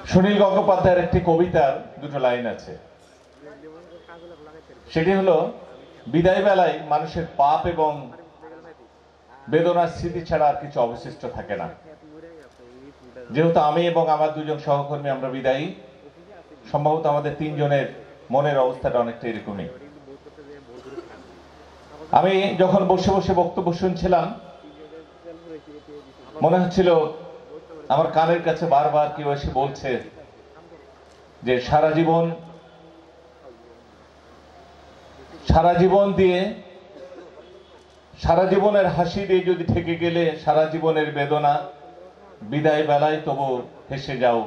সুনীল গঙ্গোপাধ্যায়ের একটি কবিতার দুটো লাইন আছে, সেটি হলো, বিদায় বেলায় মানুষের পাপ এবং বেদনার স্মৃতি ছাড়া আর কিছু অবশিষ্ট থাকে না। যেহেতু আমি এবং আমার দুজন সহকর্মী আমরা বিদায়ী, সম্ভবত আমাদের তিনজনের মনের অবস্থাটা অনেকটা এরকমই। আমি যখন বসে বসে বক্তব্য শুনছিলাম, মনে হচ্ছিল আমার কানের কাছে বারবার কেউ এসে বলছে যে সারা জীবন দিয়ে, সারা জীবনের হাসি দিয়ে যদি থেকে গেলে সারা জীবনের বেদনা, বিদায় বেলায় তবু হেসে যাও,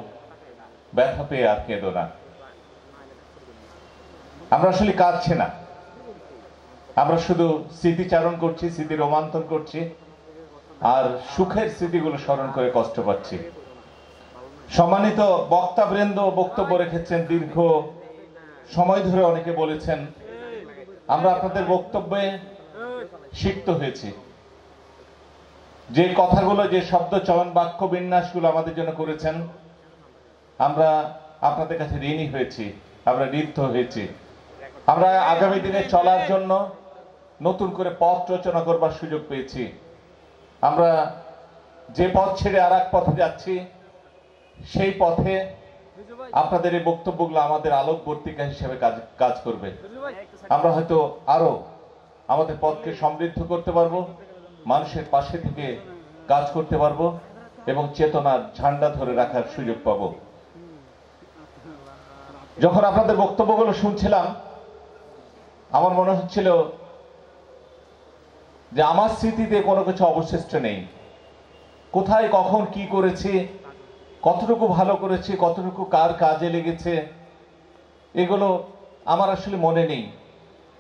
ব্যথা পেয়ে আর কেঁদো না। আমরা আসলে কাঁদছি না, আমরা শুধু স্মৃতিচারণ করছি, স্মৃতি রোমান্তন করছি, আর সুখের স্মৃতিগুলো স্মরণ করে কষ্ট পাচ্ছি। সম্মানিত বক্তাবৃন্দ বক্তব্য রেখেছেন, দীর্ঘ সময় ধরে অনেকে বলেছেন, আমরা আপনাদের বক্তব্যে সিক্ত হয়েছি। যে কথাগুলো, যে শব্দ চয়ন, বাক্য বিন্যাসগুলো আমাদের জন্য করেছেন, আমরা আপনাদের কাছে ঋণী হয়েছি, আমরা ঋদ্ধ হয়েছি। আমরা আগামী দিনে চলার জন্য নতুন করে পথ রচনা করবার সুযোগ পেয়েছি। আমরা যে পথ ছেড়ে আর এক পথে যাচ্ছি, সেই পথে আপনাদের এই বক্তব্যগুলো আমাদের আলোকবর্তিকা হিসেবে কাজ করবে। আমরা হয়তো আরো আমাদের পথকে সমৃদ্ধ করতে পারবো, মানুষের পাশে থেকে কাজ করতে পারবো এবং চেতনার ঝান্ডা ধরে রাখার সুযোগ পাবো। যখন আপনাদের বক্তব্যগুলো শুনছিলাম, আমার মনে হচ্ছিল যে আমার স্মৃতিতে কোনো কিছু অবশিষ্ট নেই। কোথায় কখন কি করেছি, কতটুকু ভালো করেছি, কতটুকু কার কাজে লেগেছে, এগুলো আমার আসলে মনে নেই।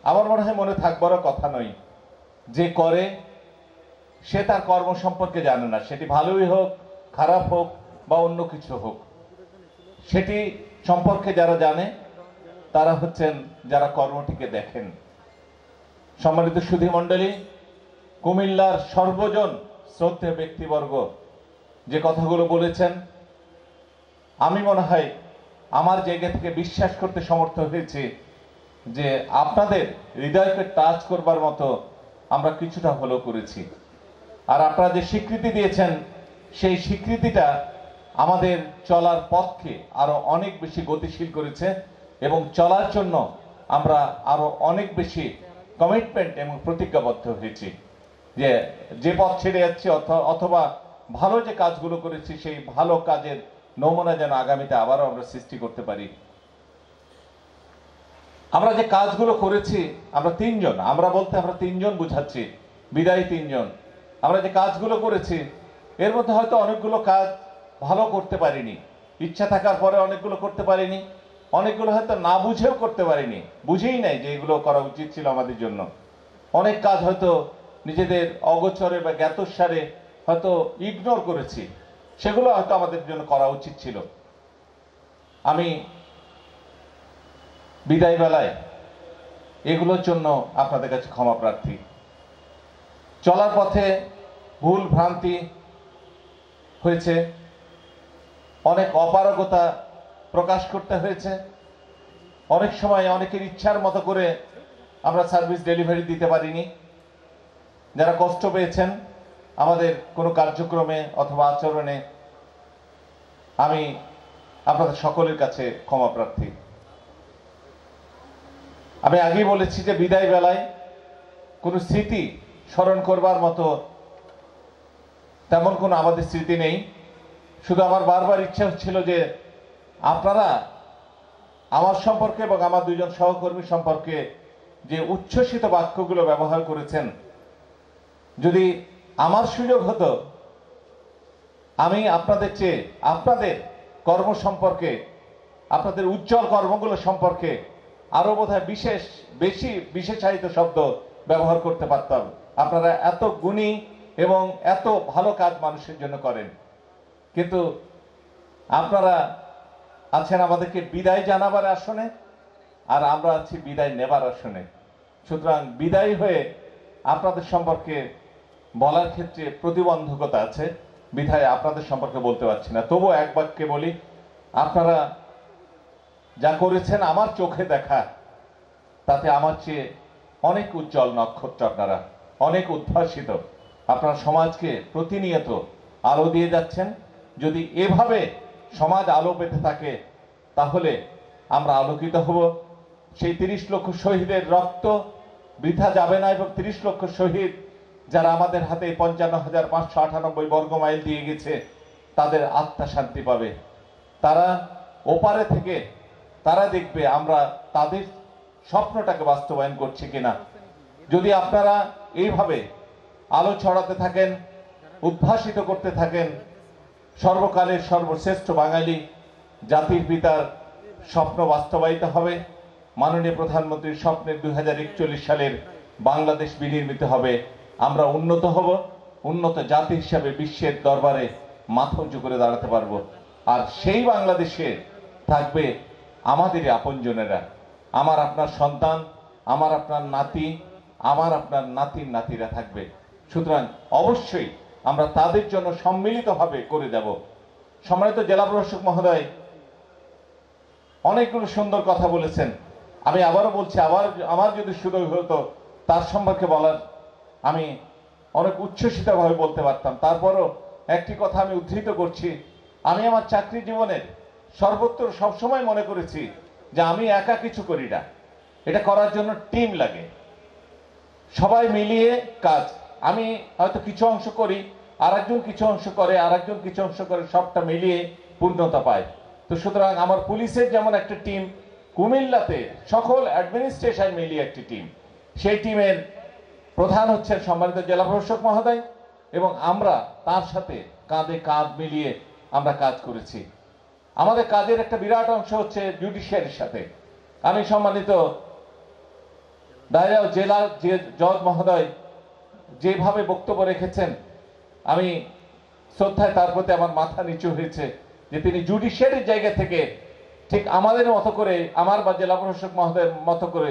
আমার মনে হয় মনে থাকবারও কথা নয়। যে করে সে তার কর্ম সম্পর্কে জানে না, সেটি ভালোই হোক, খারাপ হোক বা অন্য কিছু হোক। সেটি সম্পর্কে যারা জানে তারা হচ্ছেন যারা কর্মটিকে দেখেন। সম্মানিত সুধী মণ্ডলী, কুমিল্লার সর্বজন শ্রদ্ধেয় ব্যক্তিবর্গ যে কথাগুলো বলেছেন, আমি মনে হয় আমার জায়গা থেকে বিশ্বাস করতে সমর্থ হয়েছি যে আপনাদের হৃদয়কে টাচ করবার মতো আমরা কিছুটা হলেও করেছি। আর আপনারা যে স্বীকৃতি দিয়েছেন, সেই স্বীকৃতিটা আমাদের চলার পথকে আরো অনেক বেশি গতিশীল করেছে এবং চলার জন্য আমরা আরো অনেক বেশি কমিটমেন্ট এবং প্রতিজ্ঞাবদ্ধ হয়েছি যে পথ ছেড়ে যাচ্ছি অথবা ভালো যে কাজগুলো করেছি, সেই ভালো কাজের নমুনা যেন আগামীতে আবারও আমরা সৃষ্টি করতে পারি। আমরা যে কাজগুলো করেছি, আমরা তিনজন, আমরা বলতে আমরা তিনজন বুঝাচ্ছি, বিদায়ী তিনজন। আমরা যে কাজগুলো করেছি, এর মধ্যে হয়তো অনেকগুলো কাজ ভালো করতে পারিনি, ইচ্ছা থাকার পরে অনেকগুলো করতে পারিনি, অনেকগুলো হয়তো না বুঝেও করতে পারিনি, বুঝেই নাই যে এগুলো করা উচিত ছিল আমাদের জন্য। অনেক কাজ হয়তো নিজেদের অগোচরে বা জ্ঞাতসারে হয়তো ইগনোর করেছি, সেগুলো হয়তো আমাদের জন্য করা উচিত ছিল। আমি বিদায় বেলায় এগুলোর জন্য আপনাদের কাছে ক্ষমা প্রার্থী। চলার পথে ভুল ভ্রান্তি হয়েছে, অনেক অপারগতা প্রকাশ করতে হয়েছে, অনেক সময় অনেকের ইচ্ছার মতো করে আমরা সার্ভিস ডেলিভারি দিতে পারিনি। যারা কষ্ট পেয়েছেন আমাদের কোনো কার্যক্রমে অথবা আচরণে, আমি আপনাদের সকলের কাছে ক্ষমা প্রার্থী। আমি আগেই বলেছি যে বিদায় বেলায় কোনো স্মৃতি স্মরণ করবার মতো তেমন কোনো আমাদের স্মৃতি নেই। শুধু আমার বারবার ইচ্ছা হচ্ছিল যে আপনারা আমার সম্পর্কে এবং আমার দুজন সহকর্মী সম্পর্কে যে উচ্ছ্বসিত বাক্যগুলো ব্যবহার করেছেন, যদি আমার সুযোগ হতো আমি আপনাদের চেয়ে আপনাদের কর্ম সম্পর্কে, আপনাদের উজ্জ্বল কর্মগুলো সম্পর্কে আরো বোধহয় বেশি বিশেষায়িত শব্দ ব্যবহার করতে পারতাম। আপনারা এত গুণী এবং এত ভালো কাজ মানুষের জন্য করেন, কিন্তু আপনারা আছেন আমাদেরকে বিদায় জানাবার আসনে, আর আমরা আছি বিদায় নেবার আসনে। সুতরাং বিদায় হয়ে আপনাদের সম্পর্কে বলার ক্ষেত্রে প্রতিবন্ধকতা আছে, বিধায় আপনাদের সম্পর্কে বলতে পারছি না। তবু এক বাক্যে বলি, আপনারা যা করেছেন আমার চোখে দেখা, তাতে আমার চেয়ে অনেক উজ্জ্বল নক্ষত্র, আপনারা অনেক উদ্ভাসিত, আপনারা সমাজকে প্রতিনিয়ত আলো দিয়ে যাচ্ছেন। যদি এভাবে সমাজ আলো পেতে থাকে তাহলে আমরা আলোকিত হব। সেই 30 লক্ষ শহীদের রক্ত বৃথা যাবে না, এবং 30 লক্ষ শহীদ যারা আমাদের হাতে 55,598 বর্গ মাইল দিয়ে গেছে, তাদের আত্মা শান্তি পাবে। তারা ওপারে থেকে তারা দেখবে আমরা তাদের স্বপ্নটাকে বাস্তবায়ন করছি কিনা। যদি আপনারা এইভাবে আলো ছড়াতে থাকেন, উদ্ভাসিত করতে থাকেন, সর্বকালের সর্বশ্রেষ্ঠ বাঙালি জাতির পিতার স্বপ্ন বাস্তবায়িত হবে। মাননীয় প্রধানমন্ত্রীর স্বপ্নের 2041 সালের বাংলাদেশ বিনির্মিত হবে। আমরা উন্নত হব, উন্নত জাতি হিসাবে বিশ্বের দরবারে মাথা উঁচু করে দাঁড়াতে পারবো। আর সেই বাংলাদেশে থাকবে আমাদেরই আপনজনেরা, আমার আপনার সন্তান, আমার আপনার নাতি, আমার আপনার নাতির নাতিরা থাকবে। সুতরাং অবশ্যই আমরা তাদের জন্য সম্মিলিতভাবে করে যাব। সম্মানিত জেলা প্রশাসক মহোদয় অনেকগুলো সুন্দর কথা বলেছেন। আমি আবারও বলছি, আমার যদি সুযোগ হতো তার সম্পর্কে বলার, আমি অনেক উচ্ছ্বসিতভাবে বলতে পারতাম। তারপরও একটি কথা আমি উদ্ধৃত করছি, আমি আমার চাকরি জীবনের সর্বত্র সবসময় মনে করেছি যে আমি একা কিছু করি না, এটা করার জন্য টিম লাগে, সবাই মিলিয়ে কাজ। আমি হয়তো কিছু অংশ করি, আরেকজন কিছু অংশ করে, আরেকজন কিছু অংশ করে, সবটা মিলিয়ে পূর্ণতা পায়। তো সুতরাং আমার পুলিশের যেমন একটা টিম, কুমিল্লাতে সকল অ্যাডমিনিস্ট্রেশন মিলিয়ে একটি টিম, সেই টিমের প্রধান হচ্ছেন সম্মানিত জেলা প্রশাসক মহোদয়, এবং আমরা তার সাথে কাঁধে কাঁধ মিলিয়ে আমরা কাজ করেছি। আমাদের কাজের একটা বিরাট অংশ হচ্ছে জুডিশিয়ারির সাথে। আমি সম্মানিত জেলা জজ মহোদয় যেভাবে বক্তব্য রেখেছেন, আমি শ্রদ্ধায় তার প্রতি আমার মাথা নিচু হয়েছে যে তিনি জুডিশিয়ারির জায়গা থেকে ঠিক আমাদের মতো করে, আমার বা জেলা প্রশাসক মহোদয়ের মতো করে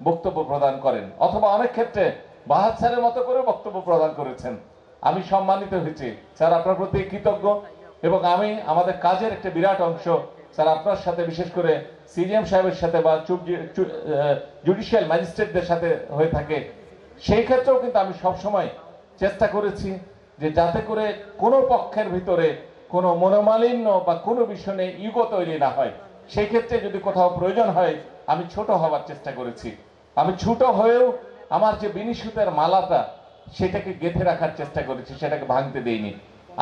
বক্তব্য প্রদান করেন, অথবা অনেক ক্ষেত্রে বাহাদ স্যারের মতো করে বক্তব্য প্রদান করেছেন। আমি সম্মানিত হয়েছি স্যার, আপনার প্রতি কৃতজ্ঞ। এবং আমি আমাদের কাজের একটা বিরাট অংশ স্যার আপনার সাথে, বিশেষ করে সিজিএম সাহেবের সাথে বা জুডিশিয়াল ম্যাজিস্ট্রেটদের সাথে হয়ে থাকে। সেই ক্ষেত্রেও কিন্তু আমি সবসময় চেষ্টা করেছি যে যাতে করে কোনো পক্ষের ভিতরে কোনো মনোমালিন্য বা কোনো বিষয়ে ইগো তৈরি না হয়। সেই ক্ষেত্রে যদি কোথাও প্রয়োজন হয় আমি ছোট হওয়ার চেষ্টা করেছি। আমি ছোট হয়েও আমার যে বিনিশুতের মালাটা সেটাকে গেঁথে রাখার চেষ্টা করেছি, সেটাকে ভাঙতে দেইনি।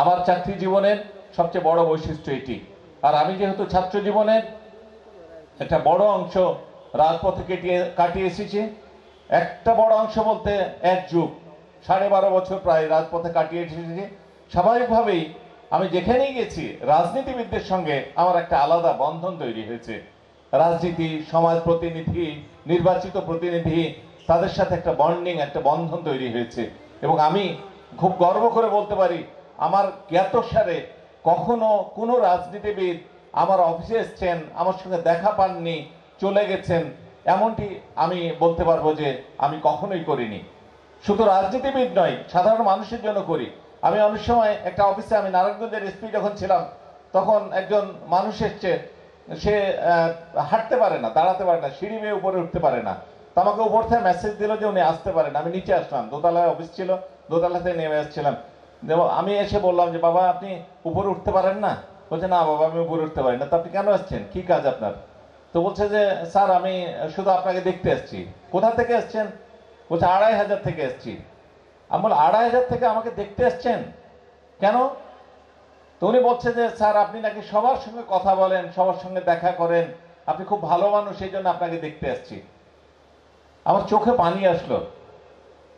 আমার চাকরি জীবনের সবচেয়ে বড় বৈশিষ্ট্য এটি। আর আমি যেহেতু ছাত্র জীবনের একটা বড় অংশ রাজপথে কাটিয়ে এসেছি, একটা বড় অংশ বলতে 1 যুগ, 12.5 বছর প্রায় রাজপথে কাটিয়ে এসেছি। স্বাভাবিকভাবেই আমি যেখানেই গেছি রাজনীতিবিদদের সঙ্গে আমার একটা আলাদা বন্ধন তৈরি হয়েছে। রাজনীতি, সমাজ প্রতিনিধি, নির্বাচিত প্রতিনিধি, তাদের সাথে একটা বন্ডিং, একটা বন্ধন তৈরি হয়েছে। এবং আমি খুব গর্ব করে বলতে পারি, আমার জ্ঞাতসারে কখনো কোনো রাজনীতিবিদ আমার অফিসে এসছেন, আমার সঙ্গে দেখা পাননি, চলে গেছেন, এমনটি আমি বলতে পারবো যে আমি কখনোই করিনি। শুধু রাজনীতিবিদ নয়, সাধারণ মানুষের জন্য করি। আমি অনেক সময় একটা অফিসে, আমি নারায়ণগঞ্জের এসপি যখন ছিলাম, তখন একজন মানুষ এসছে, সে হাঁটতে পারে না, দাঁড়াতে পারে না, সিঁড়ি বেয়ে উপরে উঠতে পারে না। তো আমাকে উপর থেকে মেসেজ দিল যে উনি আসতে পারেন। আমি নিচে আসলাম, দোতলায় অফিস ছিল, দোতলা থেকে নেমে আসছিলাম। আমি এসে বললাম যে বাবা আপনি উপরে উঠতে পারেন না? বলছে না বাবা আমি উপরে উঠতে পারি না। তো আপনি কেন আসছেন, কি কাজ আপনার? তো বলছে যে স্যার আমি শুধু আপনাকে দেখতে আসছি। কোথা থেকে আসছেন? বলছে 2500 থেকে আসছি। আমি বললাম 2500 থেকে আমাকে দেখতে আসছেন কেন? তো উনি বলছে যে স্যার আপনি নাকি সবার সঙ্গে কথা বলেন, সবার সঙ্গে দেখা করেন, আপনি খুব ভালো মানুষ, সেই জন্য আপনাকে দেখতে আসছি। আমার চোখে পানি আসলো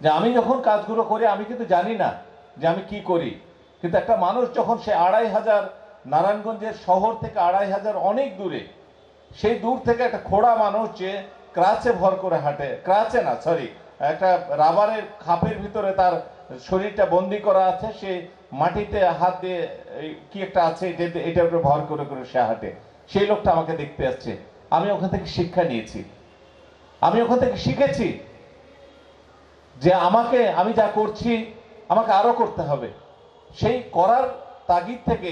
যে আমি যখন কাজগুলো করি আমি কিন্তু জানি না যে আমি কি করি, কিন্তু একটা মানুষ যখন সে 2500 নারায়ণগঞ্জের শহর থেকে 2500 অনেক দূরে, সেই দূর থেকে একটা খোড়া মানুষ যে ক্রাচে ভর করে হাঁটে, ক্রাচে না সরি, একটা রাবারের খাপের ভিতরে তার শরীরটা বন্দি করা আছে, সে মাটিতে হাত দিয়ে কি একটা আছে এটার উপরে ভর করে করে সে হাঁটে, সেই লোকটা আমাকে দেখতে আসছে। আমি ওখান থেকে শিক্ষা নিয়েছি, আমি ওখান থেকে শিখেছি যে আমি যা করছি আমাকে আরো করতে হবে। সেই করার তাগিদ থেকে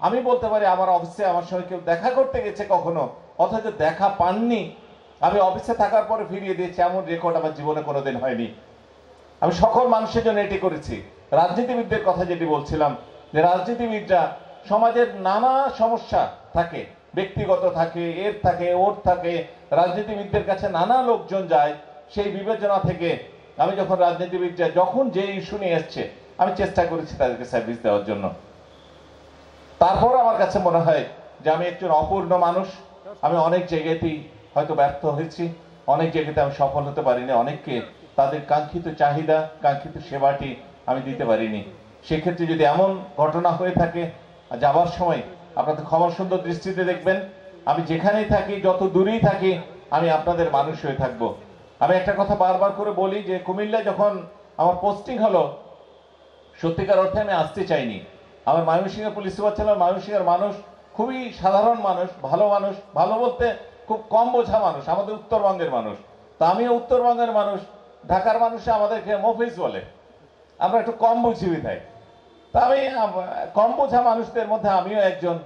আমি বলতে পারি আমার অফিসে আমার সঙ্গে কেউ দেখা করতে গেছে কখনো, অথচ দেখা পাননি, আমি অফিসে থাকার পরে ফিরিয়ে দিয়েছি, এমন রেকর্ড আমার জীবনে কোনোদিন হয়নি। আমি সকল মানুষের জন্য এটি করেছি। রাজনীতিবিদদের কথা যেটি বলছিলাম, যে রাজনীতিবিদরা সমাজের নানা সমস্যা থাকে, ব্যক্তিগত থাকে, এর থাকে, ওর থাকে, রাজনীতিবিদদের কাছে নানা লোকজন যায়। সেই বিবেচনা থেকে আমি যখন রাজনীতিবিদরা যখন যে ইস্যু নিয়ে এসছে, আমি চেষ্টা করেছি তাদেরকে সার্ভিস দেওয়ার জন্য। তারপর আমার কাছে মনে হয় যে আমি একজন অপূর্ণ মানুষ, আমি অনেক জায়গাতেই হয়তো ব্যর্থ হয়েছি, অনেক জায়গাতে আমি সফল হতে পারিনি, অনেককে তাদের কাঙ্ক্ষিত চাহিদা, কাঙ্ক্ষিত সেবাটি আমি দিতে পারিনি। সেক্ষেত্রে যদি এমন ঘটনা হয়ে থাকে, যাবার সময় আপনাদের ক্ষমা সুন্দর দৃষ্টিতে দেখবেন। আমি যেখানেই থাকি, যত দূরেই থাকি, আমি আপনাদের মানুষ হয়ে থাকবো। আমি একটা কথা বারবার করে বলি যে কুমিল্লায় যখন আমার পোস্টিং হলো, সত্যিকার অর্থে আমি আসতে চাইনি। আমার ময়মনসিংহের পুলিশ সুপার ছিলাম। ময়মনসিংহের মানুষ খুবই সাধারণ মানুষ, ভালো বলতে খুব কম বোঝা মানুষ, আমাদের উত্তরবঙ্গের মানুষ। তা আমিও উত্তরবঙ্গের মানুষ, ঢাকার মানুষে আমাদেরকে মফিজ বলে, আমরা একটু কম বুঝি বিধায়। তা আমি কম বোঝা মানুষদের মধ্যে আমিও একজন,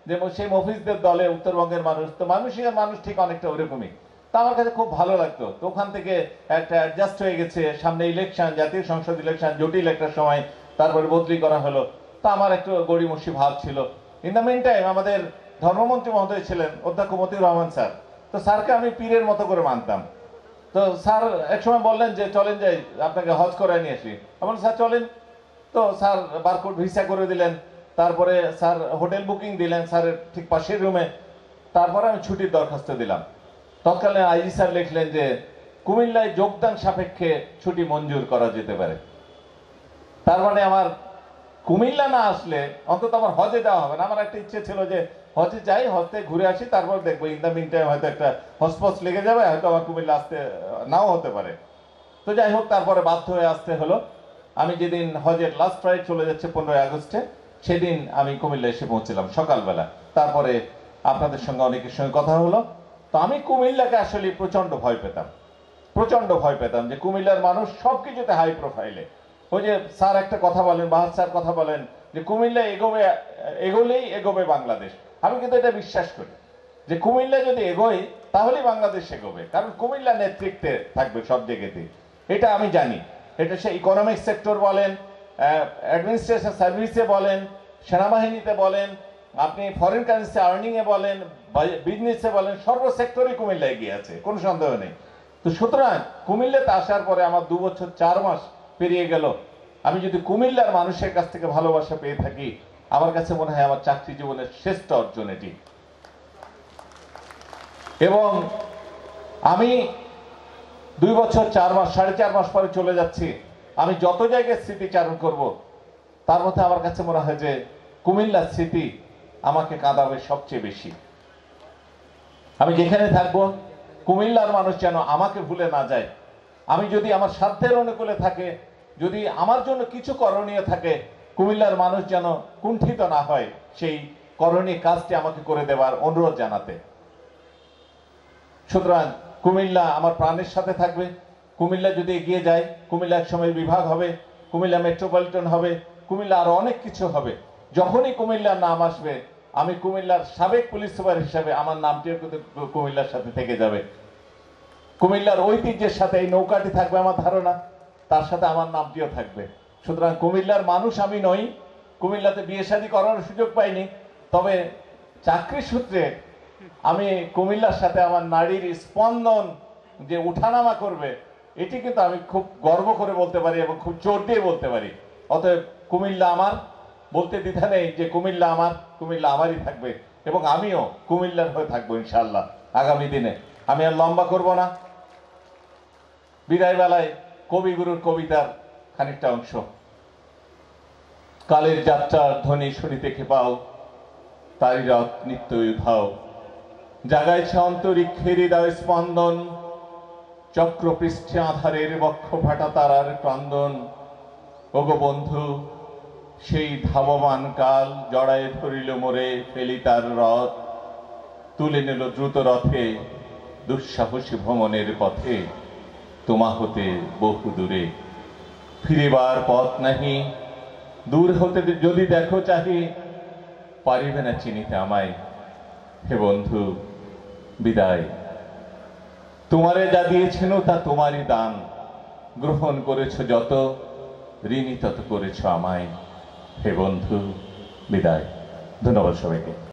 যে সেই মফিজদের দলে উত্তরবঙ্গের মানুষ। তো ময়মনসিংহের মানুষ ঠিক অনেকটা ওরকমই। তা আমার কাছে খুব ভালো লাগতো। তো ওখান থেকে একটা অ্যাডজাস্ট হয়ে গেছে, সামনে ইলেকশন, জাতীয় সংসদ ইলেকশন, জটিল একটা সময়, তারপরে বদলি করা হলো। তা আমার একটু গড়িমসি ভাব ছিল। ইন দ্য মেন টাইম আমাদের ধর্মমন্ত্রী মহোদয় ছিলেন অধ্যক্ষ মতিউর রহমান স্যার। তো স্যারকে আমি পীরের মতো করে মানতাম। তো স্যার একসময় বললেন যে চলেন যাই, আপনাকে হজ করায় নিয়ে আসি। আমার স্যার চলেন। তো স্যার বারকোড ভিসা করে দিলেন, তারপরে স্যার হোটেল বুকিং দিলেন স্যারের ঠিক পাশের রুমে। তারপরে আমি ছুটির দরখাস্ত দিলাম। তৎকালীন আইজি স্যার লিখলেন যে কুমিল্লায় যোগদান সাপেক্ষে ছুটি মঞ্জুর করা যেতে পারে। তার মানে আমার কুমিল্লা না আসলে অন্তত আমার হজে যাওয়া হবে না। আমার একটা ইচ্ছে ছিল যে হজে যাই, হজ থেকে ঘুরে আসি, তারপর দেখবো ইন দ্য মিন টাইম হয়তো একটা হসপস লেগে যাবে, হয়তো আমার কুমিল্লা আসতে নাও হতে পারে। তো যাই হোক, তারপরে বাধ্য হয়ে আসতে হলো। আমি যেদিন হজের লাস্ট ফ্লাইট চলে যাচ্ছে 15 আগস্টে, সেদিন আমি কুমিল্লা এসে পৌঁছলাম সকালবেলা। তারপরে আপনাদের সঙ্গে অনেকের সঙ্গে কথা হলো। তো আমি কুমিল্লাকে আসলে প্রচন্ড ভয় পেতাম যে কুমিল্লার মানুষ সবকিছুতে হাই প্রোফাইলে। ওই যে স্যার একটা কথা বলেন, বাহার স্যার কথা বলেন যে কুমিল্লা এগোলেই এগোবে বাংলাদেশ। আমি কিন্তু এটা বিশ্বাস করি যে কুমিল্লা যদি এগোয় তাহলেই বাংলাদেশ এগোবে, কারণ কুমিল্লা নেতৃত্বে থাকবে সব জায়গাতেই। এটা আমি জানি। এটা সে ইকোনমিক সেক্টর বলেন, অ্যাডমিনিস্ট্রেশন সার্ভিসে বলেন, সেনাবাহিনীতে বলেন, আপনি ফরেন কারেন্সি আর্নিং এ বলেন, বিজনেসে বলেন, সর্ব সেক্টরে কুমিল্লা এগিয়ে আছে, কোনো সন্দেহ নেই। তো সুতরাং কুমিল্লাতে আসার পরে আমার 2 বছর 4 মাস পেরিয়ে গেল। আমি যদি কুমিল্লার মানুষের কাছ থেকে ভালোবাসা পেয়ে থাকি, আমার কাছে মনে হয় আমার চাকরি জীবনের শ্রেষ্ঠ অর্জন এটি। এবং আমি 2 বছর 4 মাস, 4.5 মাস পরে চলে যাচ্ছি। আমি যত জায়গায় স্মৃতিচারণ করব, তার মধ্যে আমার কাছে মনে হয় যে কুমিল্লার স্মৃতি আমাকে কাঁদাবে সবচেয়ে বেশি। আমি যেখানে থাকবো কুমিল্লার মানুষ যেন আমাকে ভুলে না যায়। আমি যদি আমার সাধ্যের অনুকূলে থাকে, যদি আমার জন্য কিছু করণীয় থাকে, কুমিল্লার মানুষ যেন কুণ্ঠিত না হয় সেই করণীয় কাজটি আমাকে করে দেওয়ার অনুরোধ জানাতে। সুতরাং কুমিল্লা আমার প্রাণের সাথে থাকবে। কুমিল্লা যদি এগিয়ে যায়, কুমিল্লা এক সময় বিভাগ হবে, কুমিল্লা মেট্রোপলিটন হবে, কুমিল্লা আরো অনেক কিছু হবে। যখনই কুমিল্লার নাম আসবে, আমি কুমিল্লার সাবেক পুলিশ সুপার হিসাবে আমার নামটিও কিন্তু কুমিল্লার সাথে থেকে যাবে। কুমিল্লার ঐতিহ্যের সাথে এই নৌকাটি থাকবে আমার ধারণা, তার সাথে আমার নামটিও থাকবে। সুতরাং কুমিল্লার মানুষ আমি নই, কুমিল্লাতে বিয়ে শাদী করার সুযোগ পাইনি, তবে চাকরি সূত্রে আমি কুমিল্লার সাথে আমার নারীর স্পন্দন যে উঠানামা করবে, এটি কিন্তু আমি খুব গর্ব করে বলতে পারি এবং খুব জোর দিয়ে বলতে পারি। অতএব কুমিল্লা আমার, বলতে দ্বিধা নেই যে কুমিল্লা আমার, কুমিল্লা আমারই থাকবে এবং আমিও কুমিল্লার হয়ে থাকবো ইনশাআল্লাহ আগামী দিনে। আমি আর লম্বা করব না। বিদায় বেলায় কবিগুরুর কবিতার খানিকটা অংশ। কালের যাত্রার ধ্বনি শুনিতে খেপাও, তারি রথ নিত্যই উধাও, জাগাইছে অন্তরিক্ষের হৃদয় স্পন্দন, চক্রপৃষ্ঠে আধারের বক্ষ ফাটা তারার ক্রন্দন। ওগো বন্ধু, সেই ধাবমান কাল জড়ায় ধরিল মোরে, ফেলি তার রথ, তুলে নিল দ্রুত রথে দুঃসাহসী ভ্রমণের পথে, তোমা হতে বহু দূরে। ফিরিবার পথ নাহি, দূর হতে যদি দেখো চাহি, পারিবে না চিনিতে আমায়। হে বন্ধু বিদায়, তোমারে যা দিয়েছেন তা তোমারই দান, গ্রহণ করেছ যত, ঋণী তত করেছ আমায়। হে বন্ধু বিদায়। ধন্যবাদ সবাইকে।